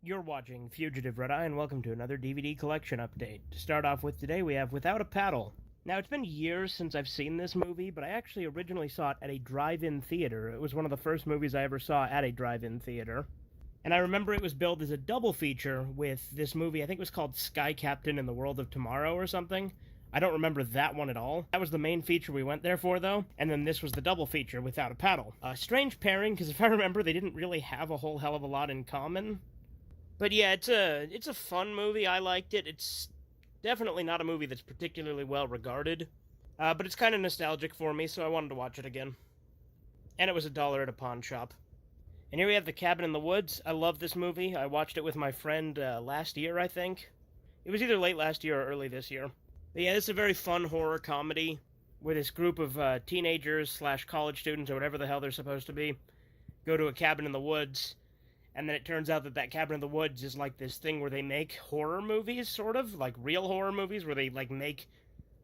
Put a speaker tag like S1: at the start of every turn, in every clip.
S1: You're watching Fugitive Red-Eye, and welcome to another DVD collection update. To start off with today, we have Without a Paddle. Now, it's been years since I've seen this movie, but I actually originally saw it at a drive-in theater. It was one of the first movies I ever saw at a drive-in theater. And I remember it was billed as a double feature with this movie, I think it was called Sky Captain in the World of Tomorrow or something. I don't remember that one at all. That was the main feature we went there for, though, and then this was the double feature, Without a Paddle. Strange pairing, because if I remember, they didn't really have a whole hell of a lot in common. But yeah, it's a fun movie. I liked it. It's definitely not a movie that's particularly well regarded, but it's kind of nostalgic for me, so I wanted to watch it again. And it was $1 at a pawn shop. And here we have The Cabin in the Woods. I love this movie. I watched it with my friend last year, I think. It was either late last year or early this year. But yeah, this is a very fun horror comedy where this group of teenagers / college students or whatever the hell they're supposed to be go to a cabin in the woods. And then it turns out that cabin in the woods is like this thing where they make horror movies, sort of, like real horror movies, where they like make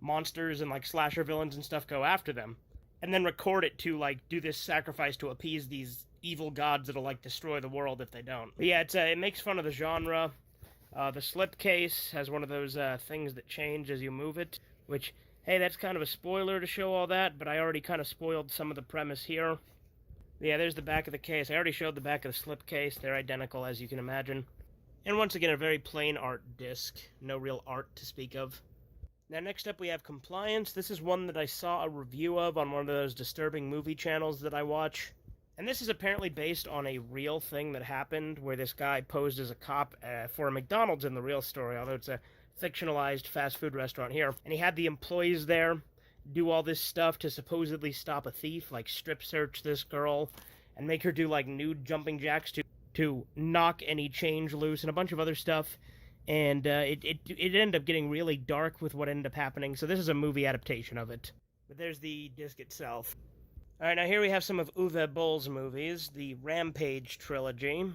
S1: monsters and like slasher villains and stuff go after them. And then record it to like do this sacrifice to appease these evil gods that'll like destroy the world if they don't. But yeah, it makes fun of the genre. The slipcase has one of those things that change as you move it, which, hey, that's kind of a spoiler to show all that, but I already kind of spoiled some of the premise here. Yeah, there's the back of the case. I already showed the back of the slipcase. They're identical, as you can imagine. And once again, a very plain art disc. No real art to speak of. Now, next up we have Compliance. This is one that I saw a review of on one of those disturbing movie channels that I watch. And this is apparently based on a real thing that happened, where this guy posed as a cop for a McDonald's in the real story, although it's a fictionalized fast food restaurant here. And he had the employees there do all this stuff to supposedly stop a thief, like strip search this girl and make her do like nude jumping jacks to knock any change loose and a bunch of other stuff. And it ended up getting really dark with what ended up happening, so this is a movie adaptation of it. But there's the disc itself. Alright, now here we have some of Uwe Boll's movies, the Rampage trilogy.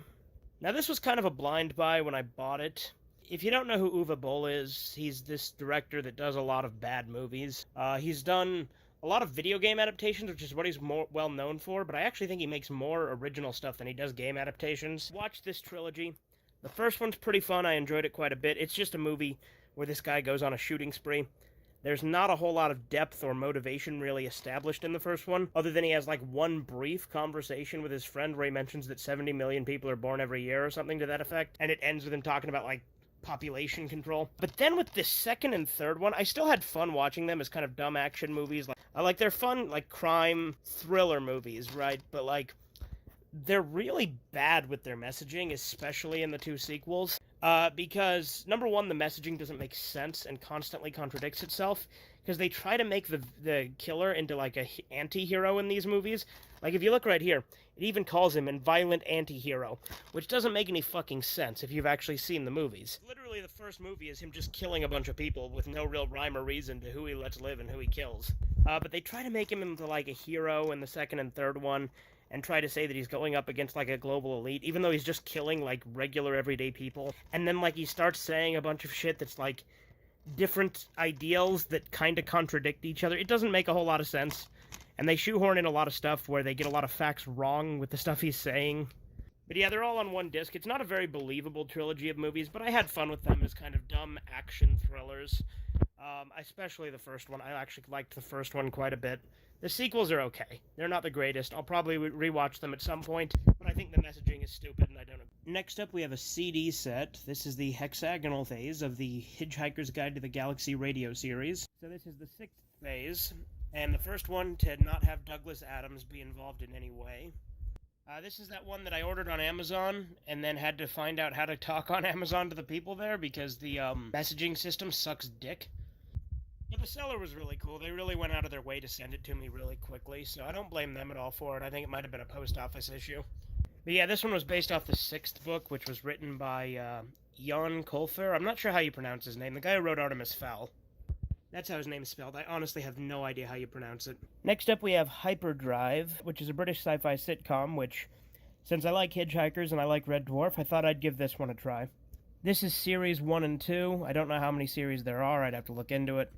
S1: Now this was kind of a blind buy when I bought it. If you don't know who Uwe Boll is, he's this director that does a lot of bad movies. He's done a lot of video game adaptations, which is what he's more well known for, but I actually think he makes more original stuff than he does game adaptations. Watch this trilogy. The first one's pretty fun. I enjoyed it quite a bit. It's just a movie where this guy goes on a shooting spree. There's not a whole lot of depth or motivation really established in the first one, other than he has like one brief conversation with his friend where he mentions that 70 million people are born every year or something to that effect, and it ends with him talking about like population control. But then with the second and third one, I still had fun watching them as kind of dumb action movies. Like they're fun, like crime thriller movies, right? But like they're really bad with their messaging, especially in the two sequels. Because number one, the messaging doesn't make sense and constantly contradicts itself. Because they try to make the killer into like a anti-hero in these movies. Like if you look right here, it even calls him a violent anti-hero, which doesn't make any fucking sense if you've actually seen the movies. Literally the first movie is him just killing a bunch of people with no real rhyme or reason to who he lets live and who he kills. But they try to make him into like a hero in the second and third one, and try to say that he's going up against like a global elite, even though he's just killing like regular everyday people. And then like he starts saying a bunch of shit that's like different ideals that kind of contradict each other. It doesn't make a whole lot of sense. And they shoehorn in a lot of stuff where they get a lot of facts wrong with the stuff he's saying. But yeah, they're all on one disc. It's not a very believable trilogy of movies, but I had fun with them as kind of dumb action thrillers. Especially the first one. I actually liked the first one quite a bit. The sequels are okay. They're not the greatest. I'll probably rewatch them at some point, but I think the messaging is stupid and I don't know. Next up, we have a CD set. This is the hexagonal phase of the Hitchhiker's Guide to the Galaxy radio series. So this is the 6th phase, and the first one to not have Douglas Adams be involved in any way. This is that one that I ordered on Amazon and then had to find out how to talk on Amazon to the people there because the messaging system sucks dick. But the seller was really cool. They really went out of their way to send it to me really quickly, so I don't blame them at all for it. I think it might have been a post office issue. But yeah, this one was based off the 6th book, which was written by Jan Kolfer. I'm not sure how you pronounce his name. The guy who wrote Artemis Fowl. That's how his name is spelled. I honestly have no idea how you pronounce it. Next up, we have Hyperdrive, which is a British sci-fi sitcom, which, since I like Hitchhikers and I like Red Dwarf, I thought I'd give this one a try. This is Series 1 and 2. I don't know how many series there are. I'd have to look into it.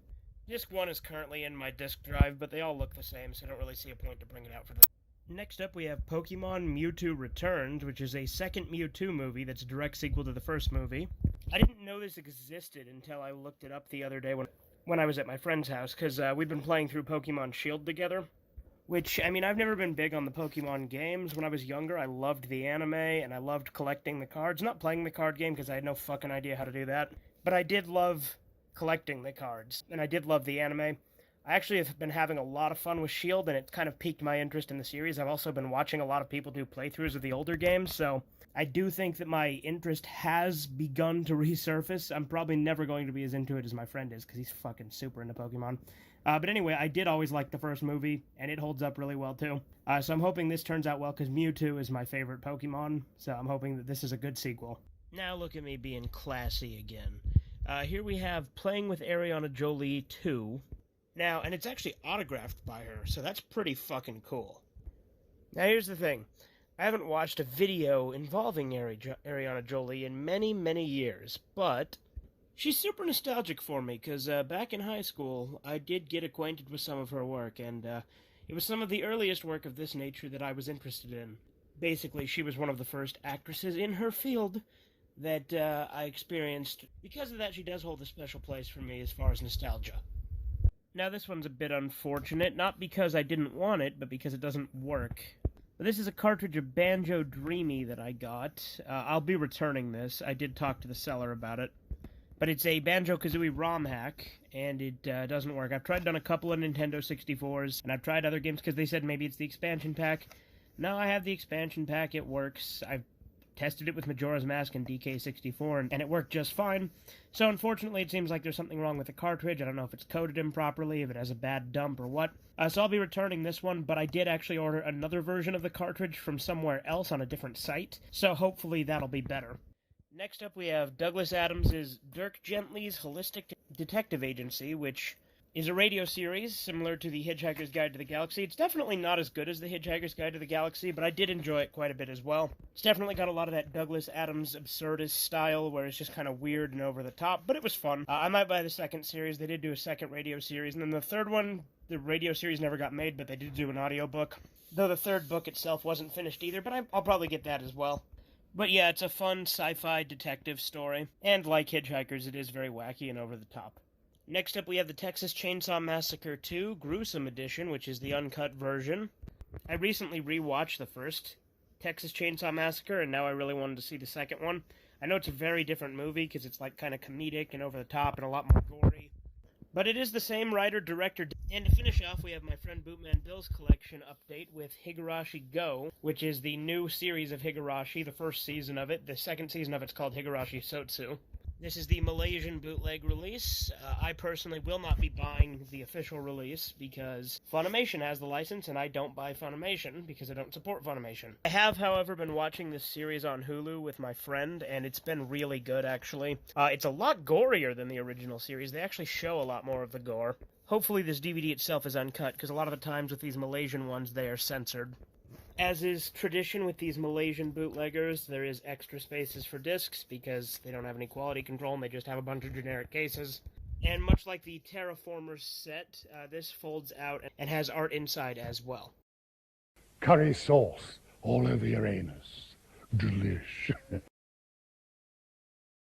S1: Disc 1 is currently in my disk drive, but they all look the same, so I don't really see a point to bring it out for this. Next up, we have Pokemon Mewtwo Returns, which is a second Mewtwo movie that's a direct sequel to the first movie. I didn't know this existed until I looked it up the other day when I was at my friend's house, because we'd been playing through Pokemon Shield together. Which, I mean, I've never been big on the Pokemon games. When I was younger, I loved the anime, and I loved collecting the cards. Not playing the card game, because I had no fucking idea how to do that. But I did love collecting the cards, and I did love the anime. I actually have been having a lot of fun with Shield, and it kind of piqued my interest in the series. I've also been watching a lot of people do playthroughs of the older games, so I do think that my interest has begun to resurface. I'm probably never going to be as into it as my friend is, because he's fucking super into Pokemon. But anyway, I did always like the first movie, and it holds up really well too. So I'm hoping this turns out well, because Mewtwo is my favorite Pokemon, so I'm hoping that this is a good sequel. Now look at me being classy again. Here we have Playing with Ariana Jolie 2. Now, and it's actually autographed by her, so that's pretty fucking cool. Now here's the thing. I haven't watched a video involving Ariana Jolie in many, many years, but she's super nostalgic for me, because back in high school, I did get acquainted with some of her work, and it was some of the earliest work of this nature that I was interested in. Basically, she was one of the first actresses in her field that I experienced. Because of that, she does hold a special place for me as far as nostalgia. Now, this one's a bit unfortunate, not because I didn't want it, but because it doesn't work. But this is a cartridge of Banjo Dreamy that I got. I'll be returning this. I did talk to the seller about it. But it's a Banjo-Kazooie ROM hack, and it doesn't work. I've tried done a couple of Nintendo 64s, and I've tried other games because they said maybe it's the expansion pack. No, I have the expansion pack. It works. I've tested it with Majora's Mask and DK64, and it worked just fine. So unfortunately, it seems like there's something wrong with the cartridge. I don't know if it's coded improperly, if it has a bad dump or what. So I'll be returning this one, but I did actually order another version of the cartridge from somewhere else on a different site, so hopefully that'll be better. Next up, we have Douglas Adams' Dirk Gently's Holistic Detective Agency, which is a radio series similar to the Hitchhiker's Guide to the Galaxy. It's definitely not as good as the Hitchhiker's Guide to the Galaxy, but I did enjoy it quite a bit as well. It's definitely got a lot of that Douglas Adams absurdist style, where it's just kind of weird and over the top, but it was fun. I might buy the second series. They did do a second radio series, and then the third one, the radio series never got made, but they did do an audiobook. Though the third book itself wasn't finished either, but I'll probably get that as well. But yeah, it's a fun sci-fi detective story, and like Hitchhikers, it is very wacky and over the top. Next up, we have the Texas Chainsaw Massacre 2 Gruesome Edition, which is the uncut version. I recently rewatched the first Texas Chainsaw Massacre, and now I really wanted to see the second one. I know it's a very different movie, because it's like kind of comedic and over the top and a lot more gory. But it is the same writer, director, and to finish off, we have my friend Bootman Bill's collection update with Higurashi Go, which is the new series of Higurashi, the first season of it. The second season of it's called Higurashi Sotsu. This is the Malaysian bootleg release. I personally will not be buying the official release because Funimation has the license and I don't buy Funimation because I don't support Funimation. I have, however, been watching this series on Hulu with my friend, and it's been really good, actually. It's a lot gorier than the original series. They actually show a lot more of the gore. Hopefully this DVD itself is uncut, because a lot of the times with these Malaysian ones, they are censored. As is tradition with these Malaysian bootleggers, there is extra spaces for discs because they don't have any quality control and they just have a bunch of generic cases. And much like the Terraformers set, this folds out and has art inside as well.
S2: Curry sauce all over your anus. Delish.